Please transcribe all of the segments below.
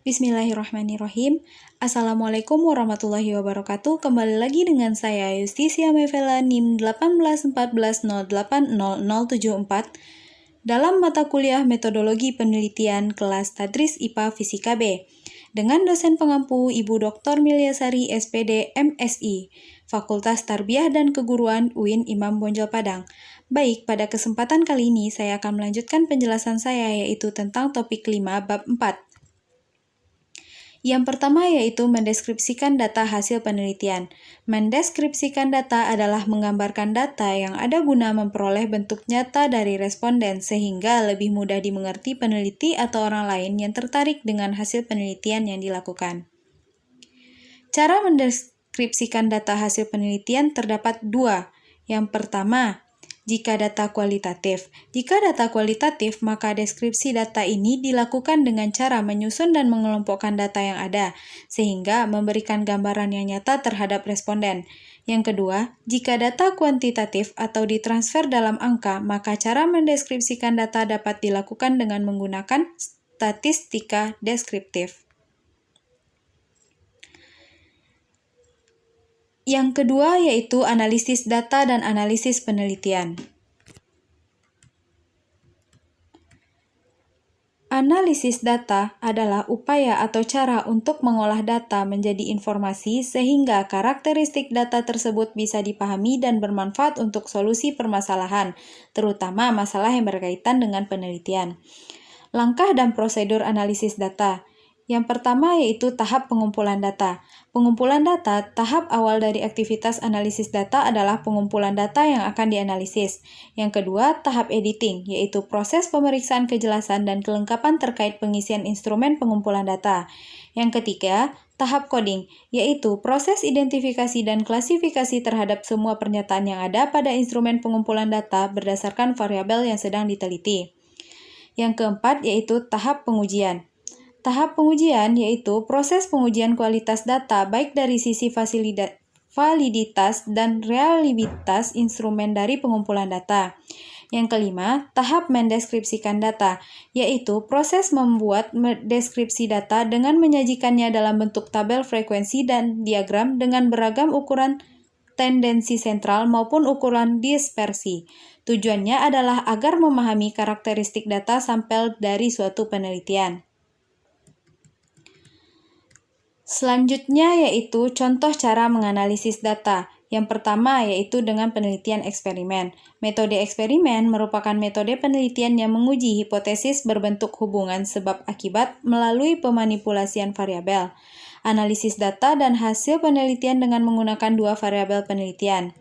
Bismillahirrahmanirrahim. Assalamualaikum warahmatullahi wabarakatuh. Kembali lagi dengan saya Yustisia Mevela NIM 18140800074 dalam mata kuliah Metodologi Penelitian kelas Tadris IPA Fisika B dengan dosen pengampu Ibu Dr. Milyasari SPD MSI, Fakultas Tarbiyah dan Keguruan UIN Imam Bonjol Padang. Baik, pada kesempatan kali ini saya akan melanjutkan penjelasan saya yaitu tentang topik 5 bab 4. Yang pertama yaitu mendeskripsikan data hasil penelitian. Mendeskripsikan data adalah menggambarkan data yang ada guna memperoleh bentuk nyata dari responden sehingga lebih mudah dimengerti peneliti atau orang lain yang tertarik dengan hasil penelitian yang dilakukan. Cara mendeskripsikan data hasil penelitian terdapat dua. Yang pertama, jika data kualitatif. Jika data kualitatif, maka deskripsi data ini dilakukan dengan cara menyusun dan mengelompokkan data yang ada, sehingga memberikan gambaran yang nyata terhadap responden. Yang kedua, jika data kuantitatif atau ditransfer dalam angka, maka cara mendeskripsikan data dapat dilakukan dengan menggunakan statistika deskriptif. Yang kedua yaitu analisis data dan analisis penelitian. Analisis data adalah upaya atau cara untuk mengolah data menjadi informasi sehingga karakteristik data tersebut bisa dipahami dan bermanfaat untuk solusi permasalahan, terutama masalah yang berkaitan dengan penelitian. Langkah dan prosedur analisis data. Yang pertama yaitu tahap pengumpulan data. Pengumpulan data, tahap awal dari aktivitas analisis data adalah pengumpulan data yang akan dianalisis. Yang kedua, tahap editing, yaitu proses pemeriksaan kejelasan dan kelengkapan terkait pengisian instrumen pengumpulan data. Yang ketiga, tahap coding, yaitu proses identifikasi dan klasifikasi terhadap semua pernyataan yang ada pada instrumen pengumpulan data berdasarkan variabel yang sedang diteliti. Yang keempat yaitu tahap pengujian. Tahap pengujian yaitu proses pengujian kualitas data baik dari sisi validitas dan reliabilitas instrumen dari pengumpulan data. Yang kelima, tahap mendeskripsikan data, yaitu proses membuat deskripsi data dengan menyajikannya dalam bentuk tabel frekuensi dan diagram dengan beragam ukuran tendensi sentral maupun ukuran dispersi. Tujuannya adalah agar memahami karakteristik data sampel dari suatu penelitian. Selanjutnya yaitu contoh cara menganalisis data. Yang pertama yaitu dengan penelitian eksperimen. Metode eksperimen merupakan metode penelitian yang menguji hipotesis berbentuk hubungan sebab akibat melalui pemanipulasian variabel. Analisis data dan hasil penelitian dengan menggunakan dua variabel penelitian.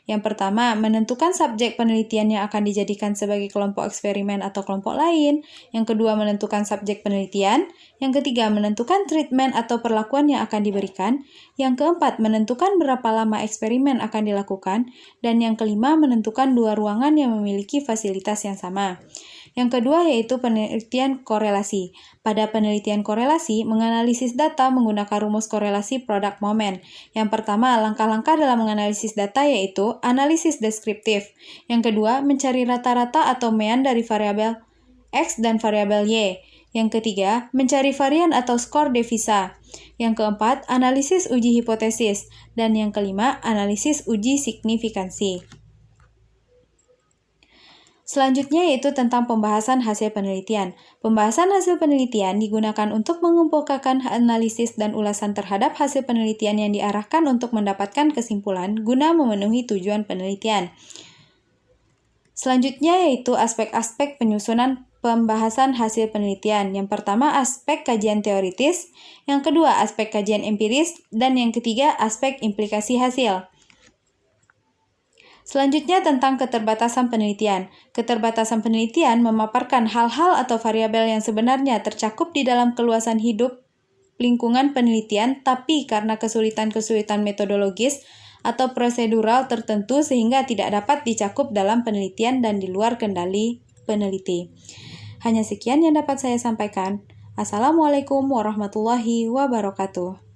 Yang pertama, menentukan subjek penelitian yang akan dijadikan sebagai kelompok eksperimen atau kelompok lain. Yang kedua, menentukan subjek penelitian. Yang ketiga, menentukan treatment atau perlakuan yang akan diberikan. Yang keempat, menentukan berapa lama eksperimen akan dilakukan. Dan yang kelima, menentukan dua ruangan yang memiliki fasilitas yang sama. Yang kedua yaitu penelitian korelasi. Pada penelitian korelasi, menganalisis data menggunakan rumus korelasi product moment. Yang pertama, langkah-langkah dalam menganalisis data yaitu analisis deskriptif. Yang kedua, mencari rata-rata atau mean dari variabel X dan variabel Y. Yang ketiga, mencari varian atau skor devisa. Yang keempat, analisis uji hipotesis. Dan yang kelima, analisis uji signifikansi. Selanjutnya yaitu tentang pembahasan hasil penelitian. Pembahasan hasil penelitian digunakan untuk mengemukakan analisis dan ulasan terhadap hasil penelitian yang diarahkan untuk mendapatkan kesimpulan guna memenuhi tujuan penelitian. Selanjutnya yaitu aspek-aspek penyusunan pembahasan hasil penelitian. Yang pertama aspek kajian teoritis, yang kedua aspek kajian empiris, dan yang ketiga aspek implikasi hasil. Selanjutnya tentang keterbatasan penelitian. Keterbatasan penelitian memaparkan hal-hal atau variabel yang sebenarnya tercakup di dalam keluasan hidup lingkungan penelitian, tapi karena kesulitan-kesulitan metodologis atau prosedural tertentu sehingga tidak dapat dicakup dalam penelitian dan di luar kendali peneliti. Hanya sekian yang dapat saya sampaikan. Assalamualaikum warahmatullahi wabarakatuh.